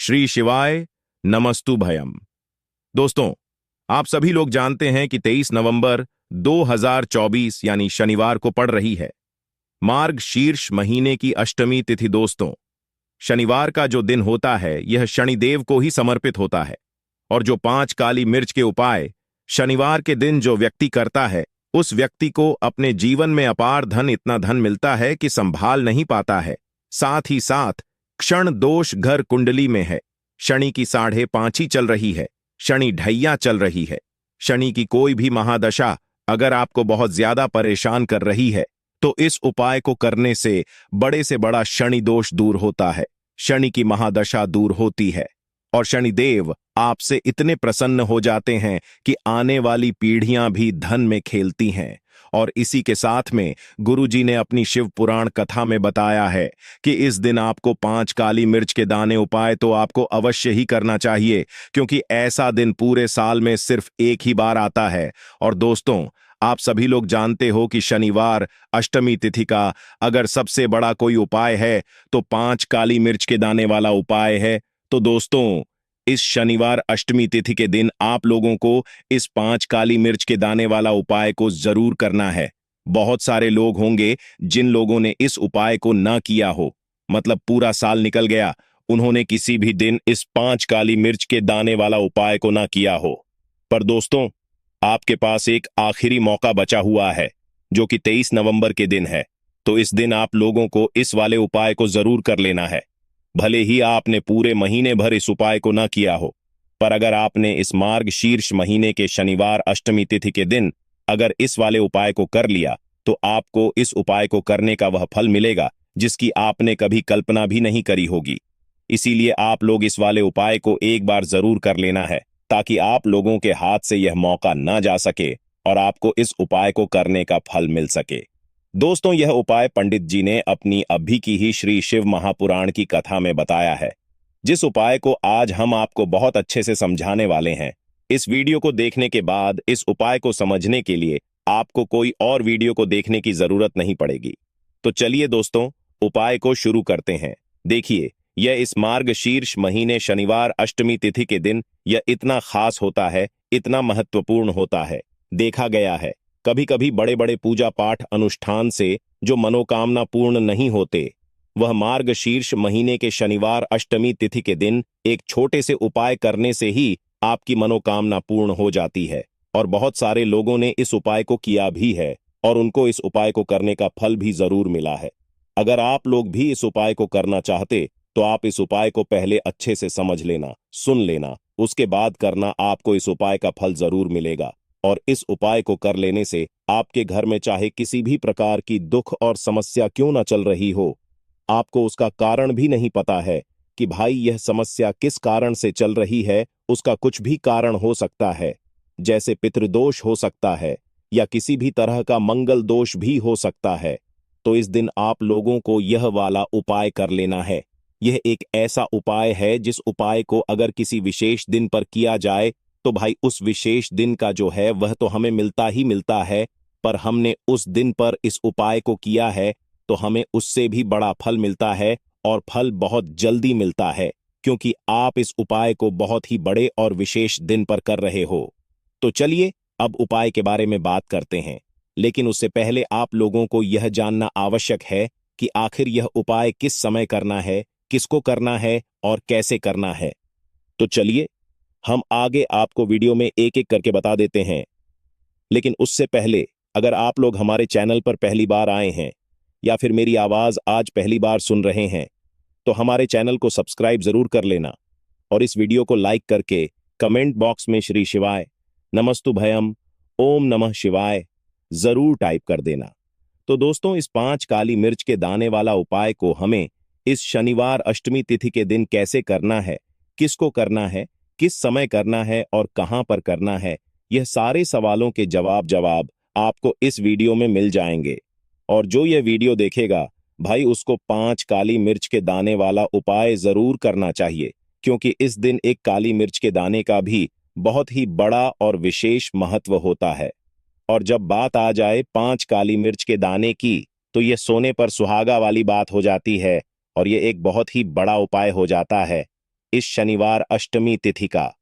श्री शिवाय नमस्तु भयम। दोस्तों, आप सभी लोग जानते हैं कि 23 नवंबर 2024 यानी शनिवार को पड़ रही है मार्ग शीर्ष महीने की अष्टमी तिथि। दोस्तों, शनिवार का जो दिन होता है यह शनिदेव को ही समर्पित होता है और जो 5 काली मिर्च के उपाय शनिवार के दिन जो व्यक्ति करता है उस व्यक्ति को अपने जीवन में अपार धन, इतना धन मिलता है कि संभाल नहीं पाता है। साथ ही साथ क्षण दोष घर कुंडली में है। शनि की 5.5 चल रही है, शनि ढैया चल रही है। शनि की कोई भी महादशा अगर आपको बहुत ज्यादा परेशान कर रही है तो इस उपाय को करने से बड़ा शनि दोष दूर होता है, शनि की महादशा दूर होती है और शनिदेव आपसे इतने प्रसन्न हो जाते हैं कि आने वाली पीढ़ियां भी धन में खेलती हैं। और इसी के साथ में गुरुजी ने अपनी शिव पुराण कथा में बताया है कि इस दिन आपको 5 काली मिर्च के दाने उपाय तो आपको अवश्य ही करना चाहिए, क्योंकि ऐसा दिन पूरे साल में सिर्फ एक ही बार आता है। और दोस्तों, आप सभी लोग जानते हो कि शनिवार अष्टमी तिथि का अगर सबसे बड़ा कोई उपाय है तो 5 काली मिर्च के दाने वाला उपाय है। तो दोस्तों, इस शनिवार अष्टमी तिथि के दिन आप लोगों को इस 5 काली मिर्च के दाने वाला उपाय को जरूर करना है। बहुत सारे लोग होंगे जिन लोगों ने इस उपाय को ना किया हो, मतलब पूरा साल निकल गया, उन्होंने किसी भी दिन इस 5 काली मिर्च के दाने वाला उपाय को ना किया हो। पर दोस्तों, आपके पास एक आखिरी मौका बचा हुआ है जो कि 23 नवंबर के दिन है। तो इस दिन आप लोगों को इस वाले उपाय को जरूर कर लेना है। भले ही आपने पूरे महीने भर इस उपाय को ना किया हो, पर अगर आपने इस मार्ग शीर्ष महीने के शनिवार अष्टमी तिथि के दिन अगर इस वाले उपाय को कर लिया तो आपको इस उपाय को करने का वह फल मिलेगा जिसकी आपने कभी कल्पना भी नहीं करी होगी। इसीलिए आप लोग इस वाले उपाय को एक बार जरूर कर लेना है ताकि आप लोगों के हाथ से यह मौका ना जा सके और आपको इस उपाय को करने का फल मिल सके। दोस्तों, यह उपाय पंडित जी ने अपनी अभी की ही श्री शिव महापुराण की कथा में बताया है, जिस उपाय को आज हम आपको बहुत अच्छे से समझाने वाले हैं। इस वीडियो को देखने के बाद इस उपाय को समझने के लिए आपको कोई और वीडियो को देखने की जरूरत नहीं पड़ेगी। तो चलिए दोस्तों, उपाय को शुरू करते हैं। देखिए, यह इस मार्ग शीर्ष महीने शनिवार अष्टमी तिथि के दिन यह इतना खास होता है, इतना महत्वपूर्ण होता है। देखा गया है कभी कभी बड़े बड़े पूजा पाठ अनुष्ठान से जो मनोकामना पूर्ण नहीं होते, वह मार्ग शीर्ष महीने के शनिवार अष्टमी तिथि के दिन एक छोटे से उपाय करने से ही आपकी मनोकामना पूर्ण हो जाती है। और बहुत सारे लोगों ने इस उपाय को किया भी है और उनको इस उपाय को करने का फल भी जरूर मिला है। अगर आप लोग भी इस उपाय को करना चाहते तो आप इस उपाय को पहले अच्छे से समझ लेना, सुन लेना, उसके बाद करना। आपको इस उपाय का फल जरूर मिलेगा और इस उपाय को कर लेने से आपके घर में चाहे किसी भी प्रकार की दुख और समस्या क्यों ना चल रही हो, आपको उसका कारण भी नहीं पता है कि भाई यह समस्या किस कारण से चल रही है। उसका कुछ भी कारण हो सकता है, जैसे पितृदोष हो सकता है या किसी भी तरह का मंगल दोष भी हो सकता है। तो इस दिन आप लोगों को यह वाला उपाय कर लेना है। यह एक ऐसा उपाय है जिस उपाय को अगर किसी विशेष दिन पर किया जाए तो भाई उस विशेष दिन का जो है वह तो हमें मिलता ही मिलता है, पर हमने उस दिन पर इस उपाय को किया है तो हमें उससे भी बड़ा फल मिलता है और फल बहुत जल्दी मिलता है, क्योंकि आप इस उपाय को बहुत ही बड़े और विशेष दिन पर कर रहे हो। तो चलिए अब उपाय के बारे में बात करते हैं, लेकिन उससे पहले आप लोगों को यह जानना आवश्यक है कि आखिर यह उपाय किस समय करना है, किसको करना है और कैसे करना है। तो चलिए हम आगे आपको वीडियो में एक एक करके बता देते हैं। लेकिन उससे पहले अगर आप लोग हमारे चैनल पर पहली बार आए हैं या फिर मेरी आवाज आज पहली बार सुन रहे हैं तो हमारे चैनल को सब्सक्राइब जरूर कर लेना और इस वीडियो को लाइक करके कमेंट बॉक्स में श्री शिवाय नमस्तु भयम ओम नमः शिवाय जरूर टाइप कर देना। तो दोस्तों, इस 5 काली मिर्च के दाने वाला उपाय को हमें इस शनिवार अष्टमी तिथि के दिन कैसे करना है, किसको करना है, किस समय करना है और कहां पर करना है, यह सारे सवालों के जवाब आपको इस वीडियो में मिल जाएंगे। और जो यह वीडियो देखेगा भाई उसको 5 काली मिर्च के दाने वाला उपाय जरूर करना चाहिए, क्योंकि इस दिन एक काली मिर्च के दाने का भी बहुत ही बड़ा और विशेष महत्व होता है। और जब बात आ जाए 5 काली मिर्च के दाने की तो यह सोने पर सुहागा वाली बात हो जाती है और यह एक बहुत ही बड़ा उपाय हो जाता है। इस शनिवार अष्टमी तिथि का।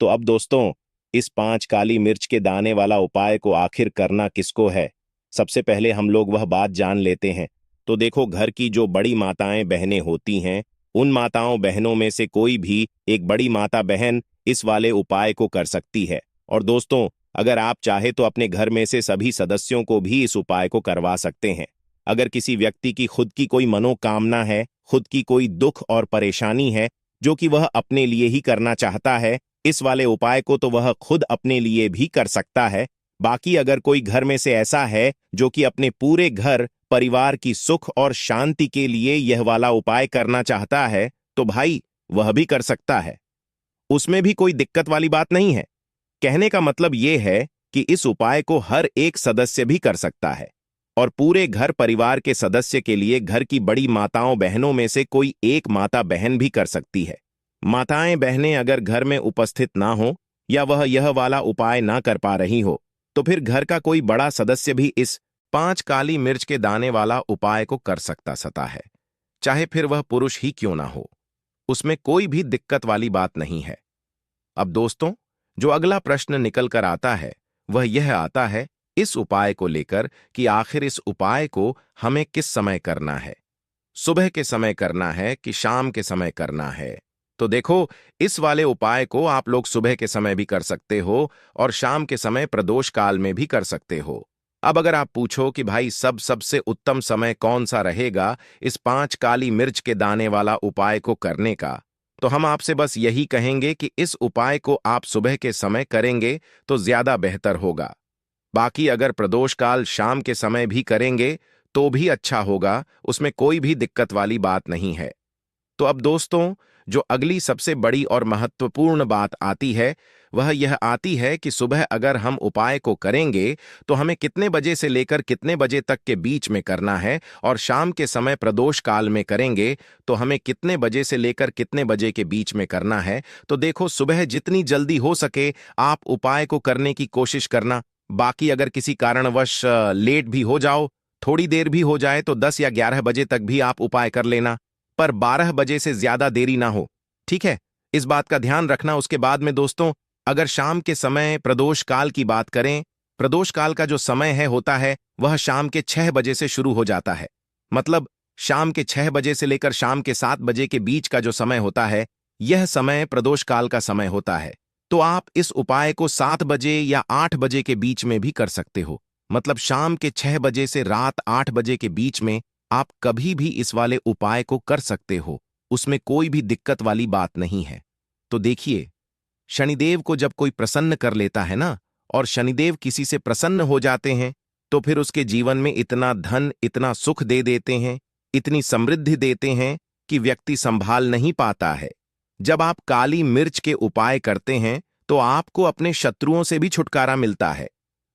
तो अब दोस्तों, इस 5 काली मिर्च के दाने वाला उपाय को आखिर करना किसको है? सबसे पहले हम लोग वह बात जान लेते हैं। तो देखो, घर की जो बड़ी माताएं बहनें होती हैं, उन माताओं बहनों में से कोई भी एक बड़ी माता बहन इस वाले उपाय को कर सकती है। और दोस्तों, अगर आप चाहे तो अपने घर में से सभी सदस्यों को भी इस उपाय को करवा सकते हैं। अगर किसी व्यक्ति की खुद की कोई मनोकामना है, खुद की कोई दुख और परेशानी है जो कि वह अपने लिए ही करना चाहता है, इस वाले उपाय को तो वह खुद अपने लिए भी कर सकता है। बाकी अगर कोई घर में से ऐसा है जो कि अपने पूरे घर परिवार की सुख और शांति के लिए यह वाला उपाय करना चाहता है, तो भाई वह भी कर सकता है। उसमें भी कोई दिक्कत वाली बात नहीं है। कहने का मतलब यह है कि इस उपाय को हर एक सदस्य भी कर सकता है और पूरे घर परिवार के सदस्य के लिए घर की बड़ी माताओं बहनों में से कोई एक माता बहन भी कर सकती है। माताएं बहनें अगर घर में उपस्थित ना हो या वह यह वाला उपाय ना कर पा रही हो, तो फिर घर का कोई बड़ा सदस्य भी इस 5 काली मिर्च के दाने वाला उपाय को कर सकता है, चाहे फिर वह पुरुष ही क्यों ना हो। उसमें कोई भी दिक्कत वाली बात नहीं है। अब दोस्तों, जो अगला प्रश्न निकल कर आता है वह यह आता है इस उपाय को लेकर कि आखिर इस उपाय को हमें किस समय करना है। सुबह के समय करना है कि शाम के समय करना है? तो देखो, इस वाले उपाय को आप लोग सुबह के समय भी कर सकते हो और शाम के समय प्रदोष काल में भी कर सकते हो। अब अगर आप पूछो कि भाई सबसे उत्तम समय कौन सा रहेगा इस 5 काली मिर्च के दाने वाला उपाय को करने का, तो हम आपसे बस यही कहेंगे कि इस उपाय को आप सुबह के समय करेंगे तो ज्यादा बेहतर होगा। बाकी अगर प्रदोष काल शाम के समय भी करेंगे तो भी अच्छा होगा, उसमें कोई भी दिक्कत वाली बात नहीं है। तो अब दोस्तों, जो अगली सबसे बड़ी और महत्वपूर्ण बात आती है वह यह आती है कि सुबह अगर हम उपाय को करेंगे तो हमें कितने बजे से लेकर कितने बजे तक के बीच में करना है, और शाम के समय प्रदोष काल में करेंगे तो हमें कितने बजे से लेकर कितने बजे के बीच में करना है। तो देखो, सुबह जितनी जल्दी हो सके आप उपाय को करने की कोशिश करना। बाकी अगर किसी कारणवश लेट भी हो जाओ, थोड़ी देर भी हो जाए, तो 10 या 11 बजे तक भी आप उपाय कर लेना, पर 12 बजे से ज्यादा देरी ना हो। ठीक है, इस बात का ध्यान रखना। उसके बाद में दोस्तों, अगर शाम के समय प्रदोष काल की बात करें, प्रदोष काल का जो समय है होता है वह शाम के 6 बजे से शुरू हो जाता है। मतलब शाम के 6 बजे से लेकर शाम के 7 बजे के बीच का जो समय होता है, यह समय प्रदोष काल का समय होता है। तो आप इस उपाय को 7 बजे या 8 बजे के बीच में भी कर सकते हो। मतलब शाम के 6 बजे से रात 8 बजे के बीच में आप कभी भी इस वाले उपाय को कर सकते हो, उसमें कोई भी दिक्कत वाली बात नहीं है। तो देखिए, शनिदेव को जब कोई प्रसन्न कर लेता है ना, और शनिदेव किसी से प्रसन्न हो जाते हैं, तो फिर उसके जीवन में इतना धन, इतना सुख दे देते हैं, इतनी समृद्धि देते हैं कि व्यक्ति संभाल नहीं पाता है। जब आप काली मिर्च के उपाय करते हैं तो आपको अपने शत्रुओं से भी छुटकारा मिलता है।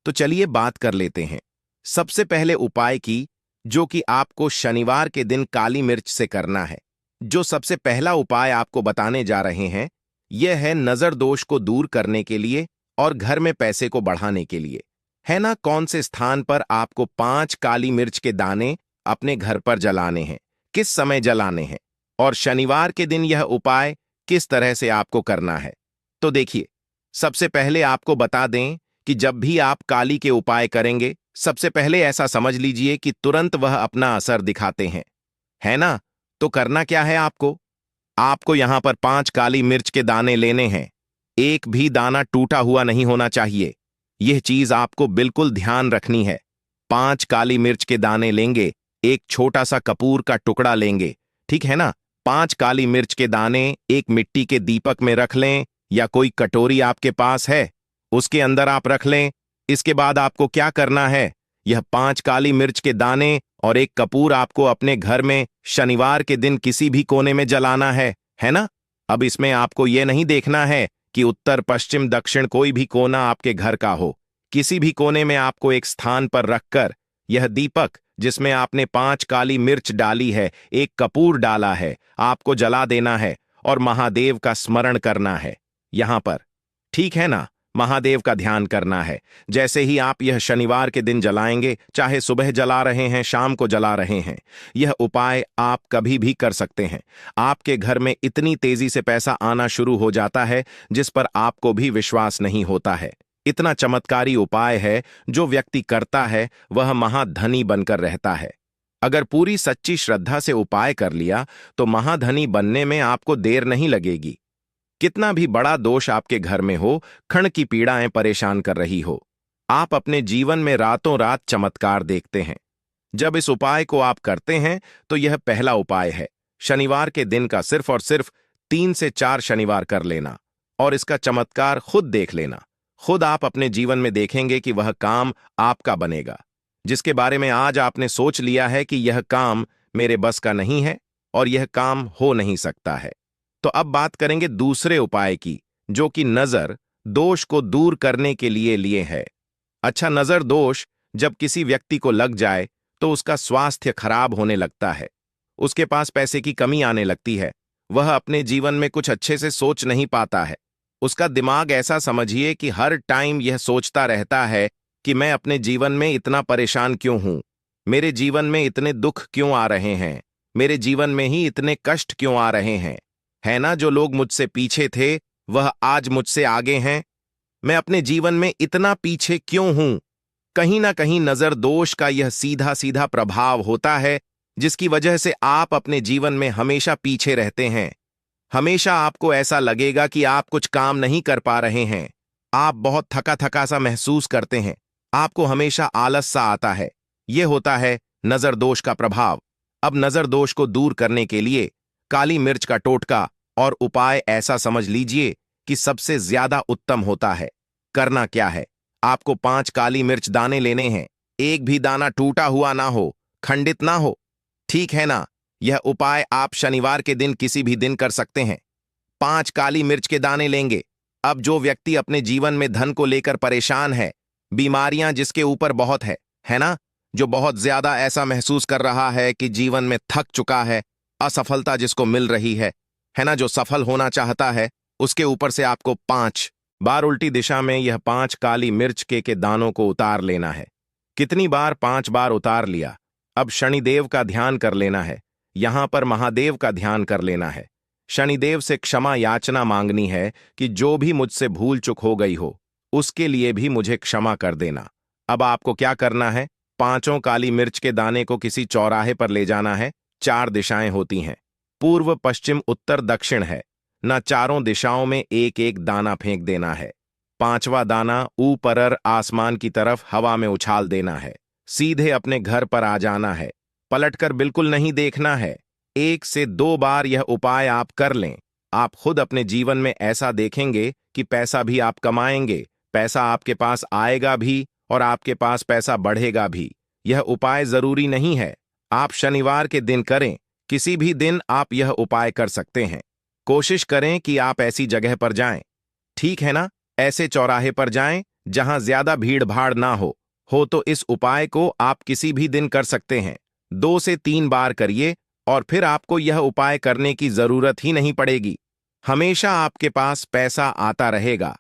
तो चलिए बात कर लेते हैं सबसे पहले उपाय की, जो कि आपको शनिवार के दिन काली मिर्च से करना है। जो सबसे पहला उपाय आपको बताने जा रहे हैं यह है नजर दोष को दूर करने के लिए और घर में पैसे को बढ़ाने के लिए। है ना, कौन से स्थान पर आपको 5 काली मिर्च के दाने अपने घर पर जलाने हैं, किस समय जलाने हैं, और शनिवार के दिन यह उपाय किस तरह से आपको करना है। तो देखिए, सबसे पहले आपको बता दें कि जब भी आप काली के उपाय करेंगे, सबसे पहले ऐसा समझ लीजिए कि तुरंत वह अपना असर दिखाते हैं। है ना, तो करना क्या है आपको? आपको यहां पर 5 काली मिर्च के दाने लेने हैं। एक भी दाना टूटा हुआ नहीं होना चाहिए, यह चीज आपको बिल्कुल ध्यान रखनी है। 5 काली मिर्च के दाने लेंगे, एक छोटा सा कपूर का टुकड़ा लेंगे, ठीक है ना। 5 काली मिर्च के दाने एक मिट्टी के दीपक में रख लें, या कोई कटोरी आपके पास है उसके अंदर आप रख लें। इसके बाद आपको क्या करना है, यह 5 काली मिर्च के दाने और एक कपूर आपको अपने घर में शनिवार के दिन किसी भी कोने में जलाना है ना। अब इसमें आपको यह नहीं देखना है कि उत्तर पश्चिम दक्षिण कोई भी कोना आपके घर का हो, किसी भी कोने में आपको एक स्थान पर रखकर यह दीपक जिसमें आपने 5 काली मिर्च डाली है, एक कपूर डाला है, आपको जला देना है और महादेव का स्मरण करना है यहां पर। ठीक है ना, महादेव का ध्यान करना है। जैसे ही आप यह शनिवार के दिन जलाएंगे, चाहे सुबह जला रहे हैं, शाम को जला रहे हैं, यह उपाय आप कभी भी कर सकते हैं। आपके घर में इतनी तेजी से पैसा आना शुरू हो जाता है जिस पर आपको भी विश्वास नहीं होता है। इतना चमत्कारी उपाय है, जो व्यक्ति करता है वह महाधनी बनकर रहता है। अगर पूरी सच्ची श्रद्धा से उपाय कर लिया तो महाधनी बनने में आपको देर नहीं लगेगी। कितना भी बड़ा दोष आपके घर में हो, क्षण की पीड़ाएं परेशान कर रही हो, आप अपने जीवन में रातों रात चमत्कार देखते हैं। जब इस उपाय को आप करते हैं तो यह पहला उपाय है। शनिवार के दिन का सिर्फ और सिर्फ 3 से 4 शनिवार कर लेना और इसका चमत्कार खुद देख लेना। खुद आप अपने जीवन में देखेंगे कि वह काम आपका बनेगा जिसके बारे में आज आपने सोच लिया है कि यह काम मेरे बस का नहीं है और यह काम हो नहीं सकता है। तो अब बात करेंगे दूसरे उपाय की, जो कि नजर दोष को दूर करने के लिए है। अच्छा, नजर दोष जब किसी व्यक्ति को लग जाए तो उसका स्वास्थ्य खराब होने लगता है, उसके पास पैसे की कमी आने लगती है, वह अपने जीवन में कुछ अच्छे से सोच नहीं पाता है। उसका दिमाग ऐसा समझिए कि हर टाइम यह सोचता रहता है कि मैं अपने जीवन में इतना परेशान क्यों हूं, मेरे जीवन में इतने दुख क्यों आ रहे हैं, मेरे जीवन में ही इतने कष्ट क्यों आ रहे हैं। है ना, जो लोग मुझसे पीछे थे वह आज मुझसे आगे हैं, मैं अपने जीवन में इतना पीछे क्यों हूं। कहीं ना कहीं नजर दोष का यह सीधा सीधा प्रभाव होता है, जिसकी वजह से आप अपने जीवन में हमेशा पीछे रहते हैं। हमेशा आपको ऐसा लगेगा कि आप कुछ काम नहीं कर पा रहे हैं, आप बहुत थका थका सा महसूस करते हैं, आपको हमेशा आलस सा आता है। यह होता है नजर दोष का प्रभाव। अब नजर दोष को दूर करने के लिए काली मिर्च का टोटका और उपाय ऐसा समझ लीजिए कि सबसे ज्यादा उत्तम होता है। करना क्या है, आपको 5 काली मिर्च दाने लेने हैं। एक भी दाना टूटा हुआ ना हो, खंडित ना हो, ठीक है ना। यह उपाय आप शनिवार के दिन किसी भी दिन कर सकते हैं। 5 काली मिर्च के दाने लेंगे। अब जो व्यक्ति अपने जीवन में धन को लेकर परेशान है, बीमारियां जिसके ऊपर बहुत है ना, जो बहुत ज्यादा ऐसा महसूस कर रहा है कि जीवन में थक चुका है, असफलता जिसको मिल रही है ना, जो सफल होना चाहता है, उसके ऊपर से आपको 5 बार उल्टी दिशा में यह 5 काली मिर्च के दानों को उतार लेना है। कितनी बार? 5 बार उतार लिया। अब शनिदेव का ध्यान कर लेना है, यहां पर महादेव का ध्यान कर लेना है। शनिदेव से क्षमा याचना मांगनी है कि जो भी मुझसे भूल चूक हो गई हो उसके लिए भी मुझे क्षमा कर देना। अब आपको क्या करना है, 5 काली मिर्च के दाने को किसी चौराहे पर ले जाना है। 4 दिशाएं होती हैं, पूर्व पश्चिम उत्तर दक्षिण है ना, चारों दिशाओं में एक एक दाना फेंक देना है। 5वां दाना ऊपर आसमान की तरफ हवा में उछाल देना है। सीधे अपने घर पर आ जाना है, पलटकर बिल्कुल नहीं देखना है। 1 से 2 बार यह उपाय आप कर लें, आप खुद अपने जीवन में ऐसा देखेंगे कि पैसा भी आप कमाएंगे, पैसा आपके पास आएगा भी और आपके पास पैसा बढ़ेगा भी। यह उपाय जरूरी नहीं है आप शनिवार के दिन करें, किसी भी दिन आप यह उपाय कर सकते हैं। कोशिश करें कि आप ऐसी जगह पर जाएं, ठीक है ना, ऐसे चौराहे पर जाएं जहां ज्यादा भीड़ भाड़ ना हो तो इस उपाय को आप किसी भी दिन कर सकते हैं। 2 से 3 बार करिए और फिर आपको यह उपाय करने की जरूरत ही नहीं पड़ेगी, हमेशा आपके पास पैसा आता रहेगा।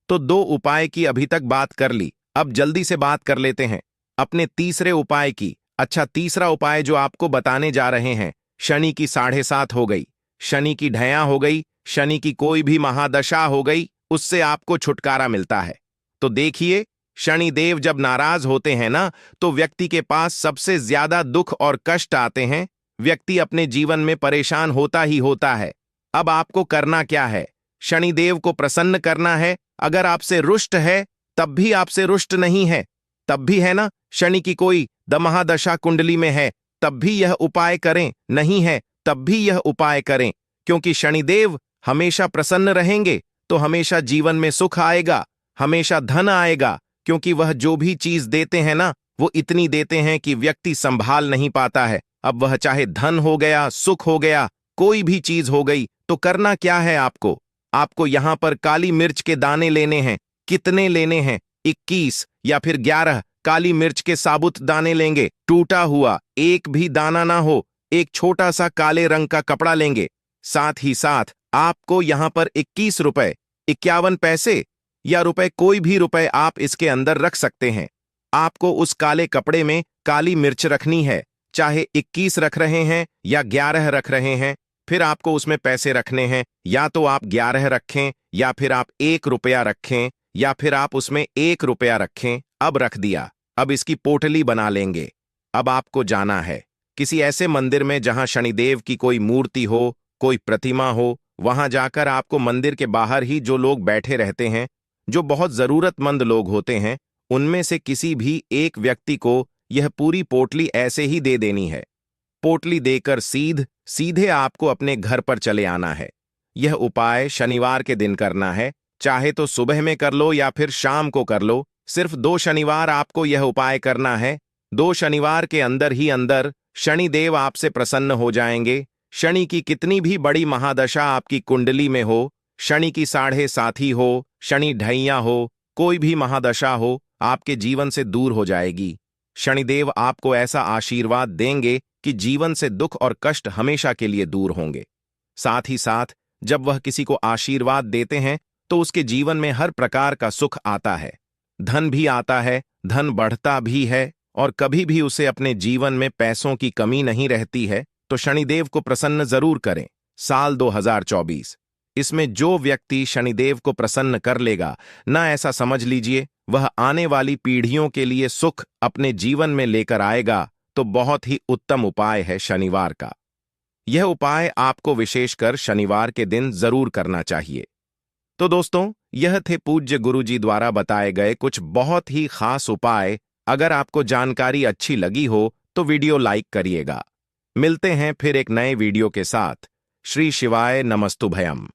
तो 2 उपाय की अभी तक बात कर ली, अब जल्दी से बात कर लेते हैं अपने तीसरे उपाय की। अच्छा, तीसरा उपाय जो आपको बताने जा रहे हैं, शनि की 7.5 हो गई, शनि की ढैया हो गई, शनि की कोई भी महादशा हो गई, उससे आपको छुटकारा मिलता है। तो देखिए, शनिदेव जब नाराज होते हैं ना, तो व्यक्ति के पास सबसे ज्यादा दुख और कष्ट आते हैं, व्यक्ति अपने जीवन में परेशान होता ही होता है। अब आपको करना क्या है, शनिदेव को प्रसन्न करना है। अगर आपसे रुष्ट है तब भी आपसे रुष्ट नहीं है, तब भी है ना, शनि की कोई महादशा कुंडली में है तब भी यह उपाय करें, नहीं है तब भी यह उपाय करें, क्योंकि शनिदेव हमेशा प्रसन्न रहेंगे तो हमेशा जीवन में सुख आएगा, हमेशा धन आएगा, क्योंकि वह जो भी चीज देते हैं ना, वो इतनी देते हैं कि व्यक्ति संभाल नहीं पाता है। अब वह चाहे धन हो गया, सुख हो गया, कोई भी चीज हो गई, तो करना क्या है आपको यहां पर काली मिर्च के दाने लेने हैं। कितने लेने हैं? 21 या फिर 11 काली मिर्च के साबुत दाने लेंगे, टूटा हुआ एक भी दाना ना हो। एक छोटा सा काले रंग का कपड़ा लेंगे, साथ ही साथ आपको यहां पर 21 रुपए 51 पैसे या रुपए, कोई भी रुपए आप इसके अंदर रख सकते हैं। आपको उस काले कपड़े में काली मिर्च रखनी है, चाहे 21 रख रहे हैं या 11 रख रहे हैं। फिर आपको उसमें पैसे रखने हैं, या तो आप 11 रखें, या फिर आप 1 रुपया रखें, या फिर आप उसमें 1 रुपया रखें। अब रख दिया, अब इसकी पोटली बना लेंगे। अब आपको जाना है किसी ऐसे मंदिर में जहां शनिदेव की कोई मूर्ति हो, कोई प्रतिमा हो। वहां जाकर आपको मंदिर के बाहर ही जो लोग बैठे रहते हैं, जो बहुत जरूरतमंद लोग होते हैं, उनमें से किसी भी एक व्यक्ति को यह पूरी पोटली ऐसे ही दे देनी है। पोटली देकर सीधे आपको अपने घर पर चले आना है। यह उपाय शनिवार के दिन करना है, चाहे तो सुबह में कर लो या फिर शाम को कर लो। सिर्फ 2 शनिवार आपको यह उपाय करना है। 2 शनिवार के अंदर ही अंदर शनिदेव आपसे प्रसन्न हो जाएंगे। शनि की कितनी भी बड़ी महादशा आपकी कुंडली में हो, शनि की 7.5 हो, शनि ढैया हो, कोई भी महादशा हो, आपके जीवन से दूर हो जाएगी। शनिदेव आपको ऐसा आशीर्वाद देंगे कि जीवन से दुख और कष्ट हमेशा के लिए दूर होंगे। साथ ही साथ जब वह किसी को आशीर्वाद देते हैं तो उसके जीवन में हर प्रकार का सुख आता है, धन भी आता है, धन बढ़ता भी है, और कभी भी उसे अपने जीवन में पैसों की कमी नहीं रहती है। तो शनिदेव को प्रसन्न जरूर करें। साल 2024, इसमें जो व्यक्ति शनिदेव को प्रसन्न कर लेगा ना, ऐसा समझ लीजिए वह आने वाली पीढ़ियों के लिए सुख अपने जीवन में लेकर आएगा। तो बहुत ही उत्तम उपाय है शनिवार का। यह उपाय आपको विशेषकर शनिवार के दिन जरूर करना चाहिए। तो दोस्तों, यह थे पूज्य गुरुजी द्वारा बताए गए कुछ बहुत ही खास उपाय। अगर आपको जानकारी अच्छी लगी हो तो वीडियो लाइक करिएगा। मिलते हैं फिर एक नए वीडियो के साथ। श्री शिवाय नमस्तुभयम।